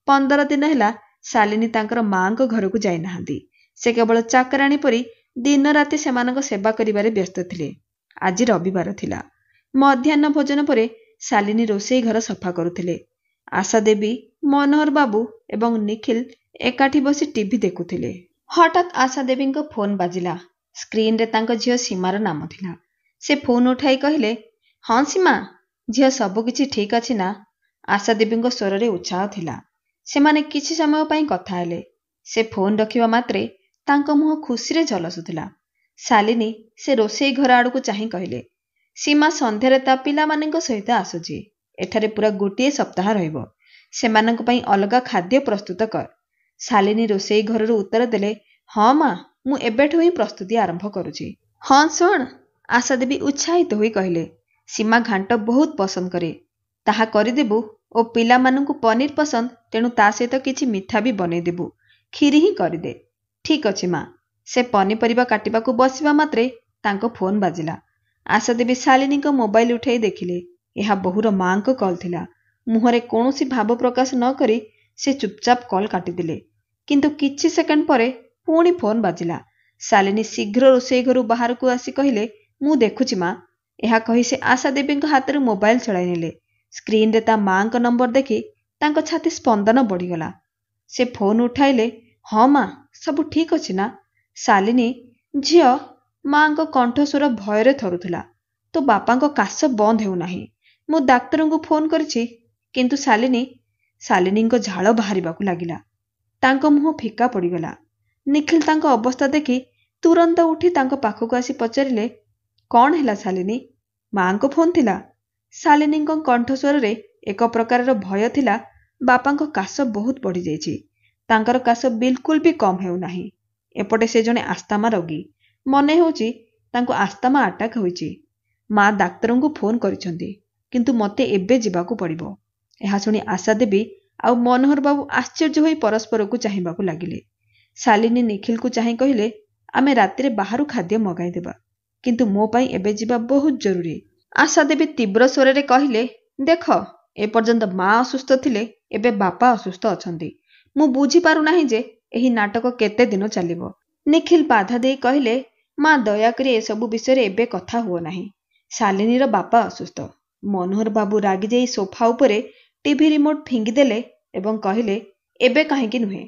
15 ଦିନ ହେଲା ଶାଲିନୀ ତାଙ୍କର ମାଙ୍କ ଘରକୁ ଯାଇନାହାନ୍ତି। ସେ କେବଳ ଚାକରାଣୀ ପରି ଦିନ ରାତି ସେମାନଙ୍କ ସେବା କରିବାରେ ବ୍ୟସ୍ତ ଥିଲେ। ଆଜି ରବିବାର ଥିଲା। ମଧ୍ୟାହ୍ନ ଭୋଜନ ପରେ ଶାଲିନୀ ରୋଷେଇ ଘର ସଫା କରୁଥିଲେ। ଆଶା ଦେବୀ, ମନୋହର ବାବୁ ଏବଂ ନିଖିଲ ଏକାଠି ବସି ଟିଭି ଦେଖୁଥିଲେ। ହଠାତ୍ ଆଶା ଦେବୀଙ୍କ ଫୋନ୍ ବାଜିଲା। ସ୍କ୍ରିନରେ ତାଙ୍କ ଝିଅ ସୀମାର ନାମ ଥିଲା। ସେ ଫୋନ୍ ଉଠାଇ କହିଲେ, ହଁ ସୀମା, ଝିଅ ସବୁକିଛି ଠିକ୍ ଅଛି ନା? ଆଶା ଦେବୀଙ୍କ ସ୍ୱରରେ ଉତ୍ସାହ ଥିଲା। ସେମାନେ କିଛି ସମୟ ପାଇଁ କଥା ହେଲେ। ସେ ଫୋନ୍ ରଖିବା ମାତ୍ରେ ତାଙ୍କ ମୁହଁ ଖୁସିରେ ଝଲସୁଥିଲା। ଶାଲିନୀ ସେ ରୋଷେଇ ଘର ଆଡ଼କୁ ଚାହିଁ କହିଲେ, ସୀମା ସନ୍ଧ୍ୟାରେ ତା ପିଲାମାନଙ୍କ ସହିତ ଆସୁଛି। ଏଠାରେ ପୁରା ଗୋଟିଏ ସପ୍ତାହ ରହିବ। ସେମାନଙ୍କ ପାଇଁ ଅଲଗା ଖାଦ୍ୟ ପ୍ରସ୍ତୁତ କର। ଶାଲିନୀ ରୋଷେଇ ଘରରୁ ଉତ୍ତର ଦେଲେ, ହଁ ମା, ମୁଁ ଏବେଠୁ ହିଁ ପ୍ରସ୍ତୁତି ଆରମ୍ଭ କରୁଛି। ହଁ ଶୁଣ, ଆଶା ଦେବୀ ଉତ୍ସାହିତ ହୋଇ କହିଲେ, ସୀମା ଘାଣ୍ଟ ବହୁତ ପସନ୍ଦ କରେ। ତାହା କରିଦେବୁ। ଓ ପିଲାମାନଙ୍କୁ ପନିର ପସନ୍ଦ, ତେଣୁ ତା ସହିତ କିଛି ମିଠା ବି ବନେଇଦେବୁ। କ୍ଷୀରି ହିଁ କରିଦେ। ଠିକ୍ ଅଛି ମା। ସେ ପନିପରିବା କାଟିବାକୁ ବସିବା ମାତ୍ରେ ତାଙ୍କ ଫୋନ୍ ବାଜିଲା। ଆଶା ଦେବୀ ଶାଲିନୀଙ୍କ ମୋବାଇଲ ଉଠାଇ ଦେଖିଲେ। ଏହା ବୋହୂର ମାଙ୍କ କଲ୍ ଥିଲା। ମୁହଁରେ କୌଣସି ଭାବ ପ୍ରକାଶ ନ କରି ସେ ଚୁପଚାପ କଲ୍ କାଟିଦେଲେ। କିନ୍ତୁ କିଛି ସେକେଣ୍ଡ ପରେ ପୁଣି ଫୋନ୍ ବାଜିଲା। ଶାଲିନୀ ଶୀଘ୍ର ରୋଷେଇ ଘରୁ ବାହାରକୁ ଆସି କହିଲେ, ମୁଁ ଦେଖୁଛି ମା। ଏହା କହି ସେ ଆଶା ଦେବୀଙ୍କ ହାତରୁ ମୋବାଇଲ ଛଡ଼ାଇ ନେଲେ। ସ୍କ୍ରିନରେ ତା ମାଙ୍କ ନମ୍ବର ଦେଖି ତାଙ୍କ ଛାତି ସ୍ପନ୍ଦନ ବଢ଼ିଗଲା। ସେ ଫୋନ୍ ଉଠାଇଲେ, ହଁ ମା, ସବୁ ଠିକ୍ ଅଛି ନା? ଶାଲିନୀ, ଝିଅ, ମାଙ୍କ କଣ୍ଠସ୍ୱର ଭୟରେ ଥରୁଥିଲା। ତୋ ବାପାଙ୍କ କାଶ ବନ୍ଦ ହେଉନାହିଁ। ମୁଁ ଡାକ୍ତରଙ୍କୁ ଫୋନ୍ କରିଛି। କିନ୍ତୁ ଶାଲିନୀଙ୍କ ଝାଳ ବାହାରିବାକୁ ଲାଗିଲା। ତାଙ୍କ ମୁହଁ ଫିକା ପଡ଼ିଗଲା। ନିଖିଲ ତାଙ୍କ ଅବସ୍ଥା ଦେଖି ତୁରନ୍ତ ଉଠି ତାଙ୍କ ପାଖକୁ ଆସି ପଚାରିଲେ, କ'ଣ ହେଲା ଶାଲିନୀ? ମାଙ୍କ ଫୋନ୍ ଥିଲା? ଶାଲିନୀଙ୍କ କଣ୍ଠସ୍ୱରରେ ଏକ ପ୍ରକାରର ଭୟ ଥିଲା। ବାପାଙ୍କ କାଶ ବହୁତ ବଢ଼ିଯାଇଛି। ତାଙ୍କର କାଶ ବିଲକୁଲ ବି କମ୍ ହେଉନାହିଁ। ଏପଟେ ସେ ଜଣେ ଆସ୍ଥାମା ରୋଗୀ। ମନେ ହେଉଛି ତାଙ୍କୁ ଆସ୍ଥାମା ଆଟାକ୍ ହୋଇଛି। ମା ଡାକ୍ତରଙ୍କୁ ଫୋନ୍ କରିଛନ୍ତି, କିନ୍ତୁ ମୋତେ ଏବେ ଯିବାକୁ ପଡ଼ିବ। ଏହା ଶୁଣି ଆଶା ଦେବୀ ଆଉ ମନୋହର ବାବୁ ଆଶ୍ଚର୍ଯ୍ୟ ହୋଇ ପରସ୍ପରକୁ ଚାହିଁବାକୁ ଲାଗିଲେ। ଶାଲିନୀ ନିଖିଲକୁ ଚାହିଁ କହିଲେ, ଆମେ ରାତିରେ ବାହାରୁ ଖାଦ୍ୟ ମଗାଇଦେବା, କିନ୍ତୁ ମୋ ପାଇଁ ଏବେ ଯିବା ବହୁତ ଜରୁରୀ। ଆଶା ଦେବୀ ତୀବ୍ର ସ୍ୱରରେ କହିଲେ, ଦେଖ, ଏପର୍ଯ୍ୟନ୍ତ ମା ଅସୁସ୍ଥ ଥିଲେ, ଏବେ ବାପା ଅସୁସ୍ଥ ଅଛନ୍ତି। ମୁଁ ବୁଝିପାରୁନାହିଁ ଯେ ଏହି ନାଟକ କେତେ ଦିନ ଚାଲିବ। ନିଖିଲ ବାଧା ଦେଇ କହିଲେ, ମା ଦୟାକରି ଏସବୁ ବିଷୟରେ ଏବେ କଥା ହୁଅ ନାହିଁ। ଶାଲିନୀର ବାପା ଅସୁସ୍ଥ। ମନୋହର ବାବୁ ରାଗିଯାଇ ସୋଫା ଉପରେ ଟିଭି ରିମୋଟ ଫିଙ୍ଗିଦେଲେ ଏବଂ କହିଲେ, ଏବେ କାହିଁକି ନୁହେଁ,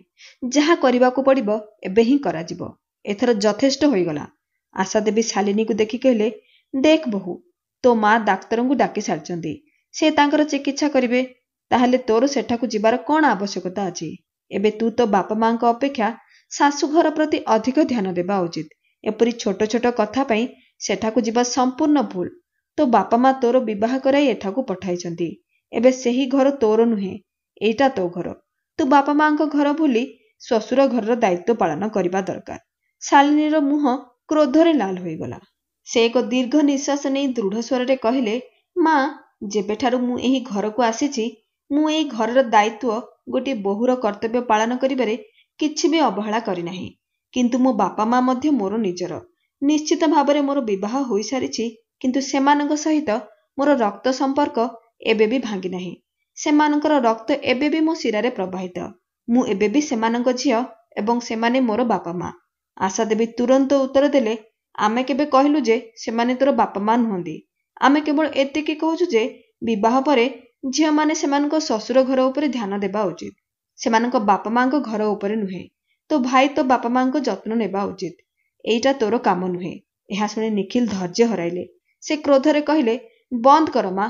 ଯାହା କରିବାକୁ ପଡ଼ିବ ଏବେ ହିଁ କରାଯିବ। ଏଥର ଯଥେଷ୍ଟ ହୋଇଗଲା। ଆଶା ଦେବୀ ଶାଲିନୀକୁ ଦେଖି କହିଲେ, ଦେଖ ବୋହୂ, ତୋ ମା ଡାକ୍ତରଙ୍କୁ ଡାକି ସାରିଛନ୍ତି। ସେ ତାଙ୍କର ଚିକିତ୍ସା କରିବେ। ତାହେଲେ ତୋର ସେଠାକୁ ଯିବାର କ'ଣ ଆବଶ୍ୟକତା ଅଛି? ଏବେ ତୁ ତୋ ବାପା ମାଙ୍କ ଅପେକ୍ଷା ଶାଶୁଘର ପ୍ରତି ଅଧିକ ଧ୍ୟାନ ଦେବା ଉଚିତ। ଏପରି ଛୋଟ ଛୋଟ କଥା ପାଇଁ ସେଠାକୁ ଯିବା ସମ୍ପୂର୍ଣ୍ଣ ଭୁଲ। ତୋ ବାପା ମା ତୋର ବିବାହ କରାଇ ଏଠାକୁ ପଠାଇଛନ୍ତି। ଏବେ ସେହି ଘର ତୋର ନୁହେଁ, ଏଇଟା ତୋ ଘର। ତୁ ବାପା ମାଙ୍କ ଘର ଭୁଲି ଶ୍ୱଶୁର ଘରର ଦାୟିତ୍ୱ ପାଳନ କରିବା ଦରକାର। ଶାଲିନୀର ମୁହଁ କ୍ରୋଧରେ ଲାଲ ହୋଇଗଲା। ସେ ଏକ ଦୀର୍ଘ ନିଶ୍ୱାସ ନେଇ ଦୃଢ଼ ସ୍ୱରରେ କହିଲେ, ମା, ଯେବେଠାରୁ ମୁଁ ଏହି ଘରକୁ ଆସିଛି, ମୁଁ ଏହି ଘରର ଦାୟିତ୍ୱ, ଗୋଟିଏ ବୋହୂର କର୍ତ୍ତବ୍ୟ ପାଳନ କରିବାରେ କିଛି ବି ଅବହେଳା କରିନାହିଁ। କିନ୍ତୁ ମୋ ବାପା ମା ମଧ୍ୟ ମୋର ନିଜର। ନିଶ୍ଚିତ ଭାବରେ ମୋର ବିବାହ ହୋଇସାରିଛି, କିନ୍ତୁ ସେମାନଙ୍କ ସହିତ ମୋର ରକ୍ତ ସମ୍ପର୍କ ଏବେ ବି ଭାଙ୍ଗିନାହିଁ। ସେମାନଙ୍କର ରକ୍ତ ଏବେ ବି ମୋ ଶିରାରେ ପ୍ରବାହିତ। ମୁଁ ଏବେ ବି ସେମାନଙ୍କ ଝିଅ ଏବଂ ସେମାନେ ମୋର ବାପା ମା। ଆଶା ଦେବୀ ତୁରନ୍ତ ଉତ୍ତର ଦେଲେ, ଆମେ କେବେ କହିଲୁ ଯେ ସେମାନେ ତୋର ବାପା ମା ନୁହନ୍ତି। ଆମେ କେବଳ ଏତିକି କହୁଛୁ ଯେ ବିବାହ ପରେ ଝିଅମାନେ ସେମାନଙ୍କ ଶ୍ୱଶୁର ଘର ଉପରେ ଧ୍ୟାନ ଦେବା ଉଚିତ, ସେମାନଙ୍କ ବାପା ମାଙ୍କ ଘର ଉପରେ ନୁହେଁ। ତୋ ଭାଇ ତୋ ବାପା ମାଙ୍କ ଯତ୍ନ ନେବା ଉଚିତ। ଏଇଟା ତୋର କାମ ନୁହେଁ। ଏହା ଶୁଣି ନିଖିଲ ଧୈର୍ଯ୍ୟ ହରାଇଲେ। ସେ କ୍ରୋଧରେ କହିଲେ, ବନ୍ଦ କର ମା।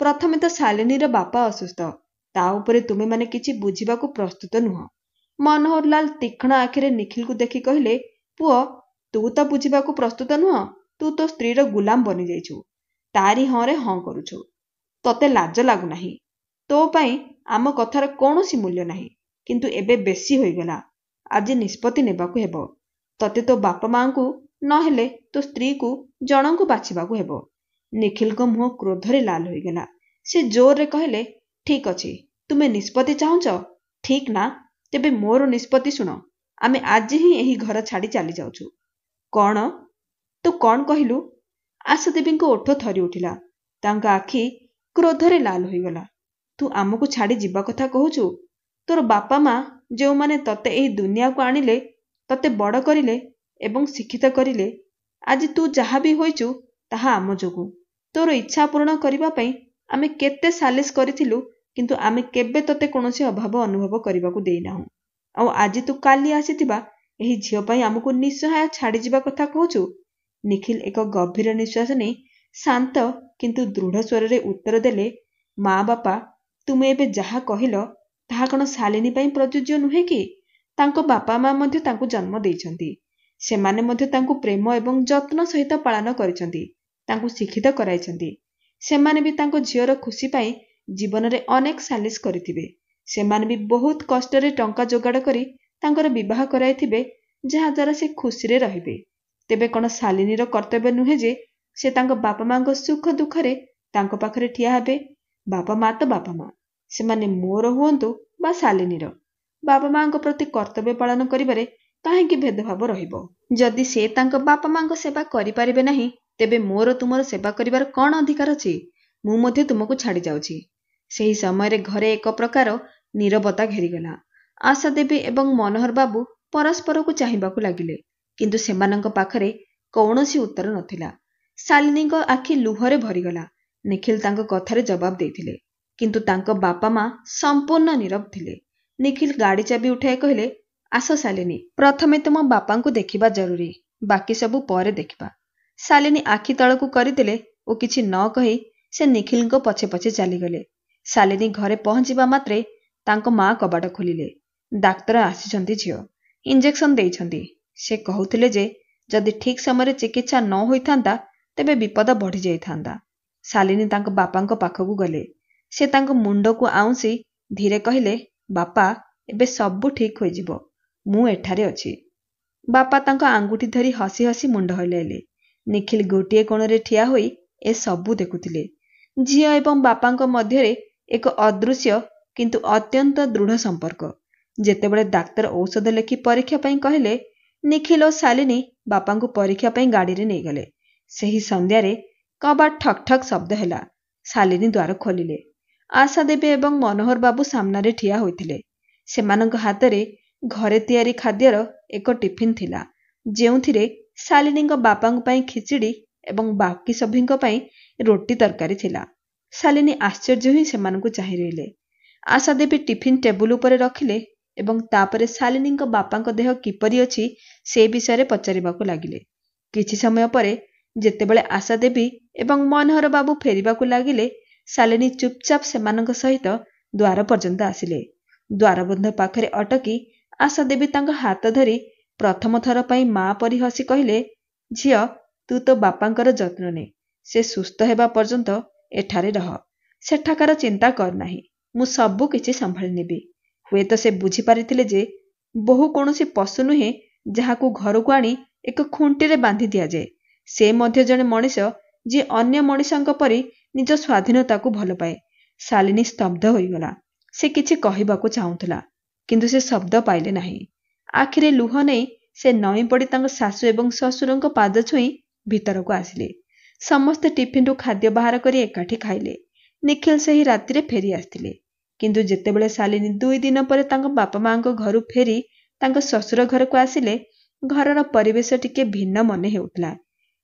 ପ୍ରଥମେ ତ ଶାଲିନୀର ବାପା ଅସୁସ୍ଥ, ତା ଉପରେ ତୁମେମାନେ କିଛି ବୁଝିବାକୁ ପ୍ରସ୍ତୁତ ନୁହଁ। ମନୋହରଲାଲ ତୀକ୍ଷ୍ଣ ଆଖିରେ ନିଖିଲକୁ ଦେଖି କହିଲେ, ପୁଅ, ତୁ ତ ବୁଝିବାକୁ ପ୍ରସ୍ତୁତ ନୁହଁ। ତୁ ତୋ ସ୍ତ୍ରୀର ଗୁଲାମ ବନିଯାଇଛୁ। ତାରି ହଁରେ ହଁ କରୁଛୁ। ତତେ ଲାଜ ଲାଗୁନାହିଁ? ତୋ ପାଇଁ ଆମ କଥାର କୌଣସି ମୂଲ୍ୟ ନାହିଁ। କିନ୍ତୁ ଏବେ ବେଶୀ ହୋଇଗଲା। ଆଜି ନିଷ୍ପତ୍ତି ନେବାକୁ ହେବ। ତତେ ତୋ ବାପା ମାଙ୍କୁ ନହେଲେ ତୋ ସ୍ତ୍ରୀକୁ ଜଣଙ୍କୁ ବାଛିବାକୁ ହେବ। ନିଖିଲଙ୍କ ମୁହଁ କ୍ରୋଧରେ ଲାଲ ହୋଇଗଲା। ସେ ଜୋରରେ କହିଲେ, ଠିକ୍ ଅଛି, ତୁମେ ନିଷ୍ପତ୍ତି ଚାହୁଁଛ? ଠିକ୍ ନା? ତେବେ ମୋର ନିଷ୍ପତ୍ତି ଶୁଣ। ଆମେ ଆଜି ହିଁ ଏହି ଘର ଛାଡ଼ି ଚାଲି ଯାଉଛୁ। କଣ? ତୁ କଣ କହିଲୁ? ଆଶା ଦେବୀଙ୍କ ଓଠ ଥରି ଉଠିଲା। ତାଙ୍କ ଆଖି କ୍ରୋଧରେ ଲାଲ ହୋଇଗଲା। ତୁ ଆମକୁ ଛାଡ଼ି ଯିବା କଥା କହୁଛୁ? ତୋର ବାପା ମା ଯେଉଁମାନେ ତତେ ଏହି ଦୁନିଆକୁ ଆଣିଲେ, ତତେ ବଡ଼ କରିଲେ ଏବଂ ଶିକ୍ଷିତ କରିଲେ, ଆଜି ତୁ ଯାହା ବି ହୋଇଛୁ ତାହା ଆମ ଯୋଗୁଁ। ତୋର ଇଚ୍ଛା ପୂରଣ କରିବା ପାଇଁ ଆମେ କେତେ ସାଲିସ କରିଥିଲୁ, କିନ୍ତୁ ଆମେ କେବେ ତତେ କୌଣସି ଅଭାବ ଅନୁଭବ କରିବାକୁ ଦେଇନାହୁଁ। ଆଉ ଆଜି ତୁ କାଲି ଆସିଥିବା ଏହି ଝିଅ ପାଇଁ ଆମକୁ ନିଃସହାୟ ଛାଡ଼ିଯିବା କଥା କହୁଛୁ? ନିଖିଲ ଏକ ଗଭୀର ନିଶ୍ୱାସ ନେଇ ଶାନ୍ତ କିନ୍ତୁ ଦୃଢ଼ ସ୍ୱରରେ ଉତ୍ତର ଦେଲେ, ମା ବାପା, ତୁମେ ଏବେ ଯାହା କହିଲ ତାହା କଣ ଶାଲିନୀ ପାଇଁ ପ୍ରଯୁଜ୍ୟ ନୁହେଁ କି? ତାଙ୍କ ବାପା ମା ମଧ୍ୟ ତାଙ୍କୁ ଜନ୍ମ ଦେଇଛନ୍ତି। ସେମାନେ ମଧ୍ୟ ତାଙ୍କୁ ପ୍ରେମ ଏବଂ ଯତ୍ନ ସହିତ ପାଳନ କରିଛନ୍ତି, ତାଙ୍କୁ ଶିକ୍ଷିତ କରାଇଛନ୍ତି। ସେମାନେ ବି ତାଙ୍କ ଝିଅର ଖୁସି ପାଇଁ ଜୀବନରେ ଅନେକ ସାଲିସ କରିଥିବେ। ସେମାନେ ବି ବହୁତ କଷ୍ଟରେ ଟଙ୍କା ଯୋଗାଡ଼ କରି ତାଙ୍କର ବିବାହ କରାଇଥିବେ, ଯାହାଦ୍ୱାରା ସେ ଖୁସିରେ ରହିବେ। ତେବେ କଣ ଶାଲିନୀର କର୍ତ୍ତବ୍ୟ ନୁହେଁ ଯେ ସେ ତାଙ୍କ ବାପା ମାଙ୍କ ସୁଖ ଦୁଃଖରେ ତାଙ୍କ ପାଖରେ ଠିଆ ହେବେ? ବାପା ମା ତ ବାପା ମା, ସେମାନେ ମୋର ହୁଅନ୍ତୁ ବା ଶାଲିନୀର। ବାପା ମାଙ୍କ ପ୍ରତି କର୍ତ୍ତବ୍ୟ ପାଳନ କରିବାରେ କାହିଁକି ଭେଦଭାବ ରହିବ? ଯଦି ସେ ତାଙ୍କ ବାପା ମାଙ୍କ ସେବା କରିପାରିବେ ନାହିଁ, ତେବେ ମୋର ତୁମର ସେବା କରିବାର କଣ ଅଧିକାର ଅଛି? ମୁଁ ମଧ୍ୟ ତୁମକୁ ଛାଡ଼ି ଯାଉଛି। ସେହି ସମୟରେ ଘରେ ଏକ ପ୍ରକାର ନୀରବତା ଘେରିଗଲା। ଆଶା ଦେବୀ ଏବଂ ମନୋହର ବାବୁ ପରସ୍ପରକୁ ଚାହିଁବାକୁ ଲାଗିଲେ, କିନ୍ତୁ ସେମାନଙ୍କ ପାଖରେ କୌଣସି ଉତ୍ତର ନଥିଲା। ଶାଲିନୀଙ୍କ ଆଖି ଲୁହରେ ଭରିଗଲା। ନିଖିଲ ତାଙ୍କ କଥାରେ ଜବାବ ଦେଇଥିଲେ, କିନ୍ତୁ ତାଙ୍କ ବାପା ମା ସମ୍ପୂର୍ଣ୍ଣ ନୀରବ ଥିଲେ। ନିଖିଲ ଗାଡ଼ି ଚାବି ଉଠାଇ କହିଲେ, ଆସ ଶାଲିନୀ, ପ୍ରଥମେ ତୁମ ବାପାଙ୍କୁ ଦେଖିବା ଜରୁରୀ, ବାକି ସବୁ ପରେ ଦେଖିବା। ଶାଲିନୀ ଆଖି ତଳକୁ କରିଦେଲେ ଓ କିଛି ନ କହି ସେ ନିଖିଲଙ୍କ ପଛେ ପଛେ ଚାଲିଗଲେ। ଶାଲିନୀ ଘରେ ପହଞ୍ଚିବା ମାତ୍ରେ ତାଙ୍କ ମା କବାଟ ଖୋଲିଲେ। ଡାକ୍ତର ଆସିଛନ୍ତି ଝିଅ, ଇଞ୍ଜେକ୍ସନ ଦେଇଛନ୍ତି। ସେ କହୁଥିଲେ ଯେ ଯଦି ଠିକ୍ ସମୟରେ ଚିକିତ୍ସା ନ ହୋଇଥାନ୍ତା ତେବେ ବିପଦ ବଢ଼ି ଯାଇଥାନ୍ତା। ଶାଲିନୀ ତାଙ୍କ ବାପାଙ୍କ ପାଖକୁ ଗଲେ। ସେ ତାଙ୍କ ମୁଣ୍ଡକୁ ଆଉଁସି ଧୀରେ କହିଲେ, ବାପା, ଏବେ ସବୁ ଠିକ୍ ହୋଇଯିବ। ମୁଁ ଏଠାରେ ଅଛି। ବାପା ତାଙ୍କ ଆଙ୍ଗୁଠି ଧରି ହସି ହସି ମୁଣ୍ଡ ହଲାଇଲେ। ନିଖିଲ ଗୋଟିଏ କୋଣରେ ଠିଆ ହୋଇ ଏସବୁ ଦେଖୁଥିଲେ। ଝିଅ ଏବଂ ବାପାଙ୍କ ମଧ୍ୟରେ ଏକ ଅଦୃଶ୍ୟ କିନ୍ତୁ ଅତ୍ୟନ୍ତ ଦୃଢ଼ ସମ୍ପର୍କ। ଯେତେବେଳେ ଡାକ୍ତର ଔଷଧ ଲେଖି ପରୀକ୍ଷା ପାଇଁ କହିଲେ, ନିଖିଲ ଓ ଶାଲିନୀ ବାପାଙ୍କୁ ପରୀକ୍ଷା ପାଇଁ ଗାଡ଼ିରେ ନେଇଗଲେ। ସେହି ସନ୍ଧ୍ୟାରେ କବାଟ ଠକ୍ ଠକ୍ ଶବ୍ଦ ହେଲା। ଶାଲିନୀ ଦ୍ୱାର ଖୋଲିଲେ। ଆଶା ଦେବୀ ଏବଂ ମନୋହର ବାବୁ ସାମ୍ନାରେ ଠିଆ ହୋଇଥିଲେ। ସେମାନଙ୍କ ହାତରେ ଘରେ ତିଆରି ଖାଦ୍ୟର ଏକ ଟିଫିନ୍ ଥିଲା, ଯେଉଁଥିରେ ଶାଲିନୀଙ୍କ ବାପାଙ୍କ ପାଇଁ ଖିଚିଡ଼ି ଏବଂ ବାକି ସଭିଙ୍କ ପାଇଁ ରୁଟି ତରକାରୀ ଥିଲା। ଶାଲିନୀ ଆଶ୍ଚର୍ଯ୍ୟ ହୋଇ ସେମାନଙ୍କୁ ଚାହିଁ ରହିଲେ। ଆଶା ଦେବୀ ଟିଫିନ୍ ଟେବୁଲ ଉପରେ ରଖିଲେ ଏବଂ ତାପରେ ଶାଲିନୀଙ୍କ ବାପାଙ୍କ ଦେହ କିପରି ଅଛି ସେ ବିଷୟରେ ପଚାରିବାକୁ ଲାଗିଲେ। କିଛି ସମୟ ପରେ ଯେତେବେଳେ ଆଶା ଦେବୀ ଏବଂ ମନୋହର ବାବୁ ଫେରିବାକୁ ଲାଗିଲେ, ଶାଲିନୀ ଚୁପଚାପ ସେମାନଙ୍କ ସହିତ ଦ୍ୱାର ପର୍ଯ୍ୟନ୍ତ ଆସିଲେ। ଦ୍ୱାରବନ୍ଧ ପାଖରେ ଅଟକି ଆଶା ଦେବୀ ତାଙ୍କ ହାତ ଧରି ପ୍ରଥମ ଥର ପାଇଁ ମା ପରି ହସି କହିଲେ, ଝିଅ, ତୁ ତୋ ବାପାଙ୍କର ଯତ୍ନ ନେ। ସେ ସୁସ୍ଥ ହେବା ପର୍ଯ୍ୟନ୍ତ ଏଠାରେ ରହ। ସେଠାକାର ଚିନ୍ତା କର ନାହିଁ। ମୁଁ ସବୁ କିଛି ସମ୍ଭାଳି ନେବି। ହୁଏତ ସେ ବୁଝିପାରିଥିଲେ ଯେ ବୋହୂ କୌଣସି ପଶୁ ନୁହେଁ ଯାହାକୁ ଘରକୁ ଆଣି ଏକ ଖୁଣ୍ଟିରେ ବାନ୍ଧି ଦିଆଯାଏ। ସେ ମଧ୍ୟ ଜଣେ ମଣିଷ, ଯିଏ ଅନ୍ୟ ମଣିଷଙ୍କ ପରି ନିଜ ସ୍ୱାଧୀନତାକୁ ଭଲ ପାଏ। ଶାଲିନୀ ସ୍ତବ୍ଧ ହୋଇଗଲା। ସେ କିଛି କହିବାକୁ ଚାହୁଁଥିଲା, କିନ୍ତୁ ସେ ଶବ୍ଦ ପାଇଲେ ନାହିଁ। ଆଖିରେ ଲୁହ ନେଇ ସେ ନଇଁ ପଡ଼ି ତାଙ୍କ ଶାଶୁ ଏବଂ ଶ୍ୱଶୁରଙ୍କ ପାଦ ଛୁଇଁ ଭିତରକୁ ଆସିଲେ। ସମସ୍ତେ ଟିଫିନ୍ରୁ ଖାଦ୍ୟ ବାହାର କରି ଏକାଠି ଖାଇଲେ। ନିଖିଲ ସେହି ରାତିରେ ଫେରି ଆସିଥିଲେ, କିନ୍ତୁ ଯେତେବେଳେ ଶାଲିନୀ 2 ଦିନ ପରେ ତାଙ୍କ ବାପା ମାଙ୍କ ଘରୁ ଫେରି ତାଙ୍କ ଶ୍ୱଶୁର ଘରକୁ ଆସିଲେ, ଘରର ପରିବେଶ ଟିକେ ଭିନ୍ନ ମନେ ହେଉଥିଲା।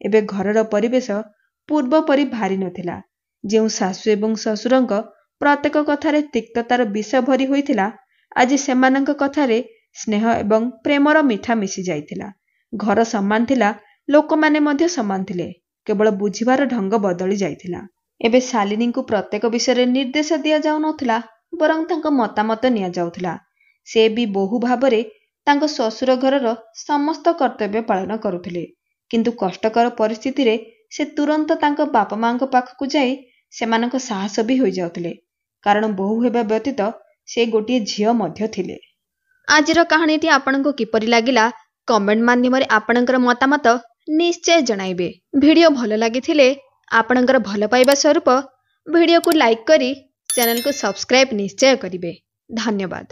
ଏବେ ଘରର ପରିବେଶ ପୂର୍ବ ପରି ଭାରି ନଥିଲା। ଯେଉଁ ଶାଶୁ ଏବଂ ଶ୍ୱଶୁରଙ୍କ ପ୍ରତ୍ୟେକ କଥାରେ ତିକ୍ତତାର ବିଷ ଭରି ହୋଇଥିଲା, ଆଜି ସେମାନଙ୍କ କଥାରେ ସ୍ନେହ ଏବଂ ପ୍ରେମର ମିଠା ମିଶି ଯାଇଥିଲା। ଘର ସମାନ ଥିଲା, ଲୋକମାନେ ମଧ୍ୟ ସମାନ ଥିଲେ, କେବଳ ବୁଝିବାର ଢଙ୍ଗ ବଦଳି ଯାଇଥିଲା। ଏବେ ଶାଲିନୀଙ୍କୁ ପ୍ରତ୍ୟେକ ବିଷୟରେ ନିର୍ଦ୍ଦେଶ ଦିଆଯାଉନଥିଲା, ବରଂ ତାଙ୍କ ମତାମତ ନିଆଯାଉଥିଲା। ସେ ବି ବହୁ ଭାବରେ ତାଙ୍କ ଶ୍ୱଶୁର ଘରର ସମସ୍ତ କର୍ତ୍ତବ୍ୟ ପାଳନ କରୁଥିଲେ। କିନ୍ତୁ କଷ୍ଟକର ପରିସ୍ଥିତିରେ ସେ ତୁରନ୍ତ ତାଙ୍କ ବାପା ମାଙ୍କ ପାଖକୁ ଯାଇ ସେମାନଙ୍କ ସାହସ ବି ହୋଇଯାଉଥିଲେ, କାରଣ ବୋହୂ ହେବା ବ୍ୟତୀତ ସେ ଗୋଟିଏ ଝିଅ ମଧ୍ୟ ଥିଲେ। ଆଜିର କାହାଣୀଟି ଆପଣଙ୍କୁ କିପରି ଲାଗିଲା କମେଣ୍ଟ ମାଧ୍ୟମରେ ଆପଣଙ୍କର ମତାମତ ନିଶ୍ଚୟ ଜଣାଇବେ। ଭିଡ଼ିଓ ଭଲ ଲାଗିଥିଲେ ଆପଣଙ୍କର ଭଲ ପାଇବା ସ୍ୱରୂପ ଭିଡ଼ିଓକୁ ଲାଇକ୍ କରି ଚ୍ୟାନେଲକୁ ସବସ୍କ୍ରାଇବ୍ ନିଶ୍ଚୟ କରିବେ। ଧନ୍ୟବାଦ।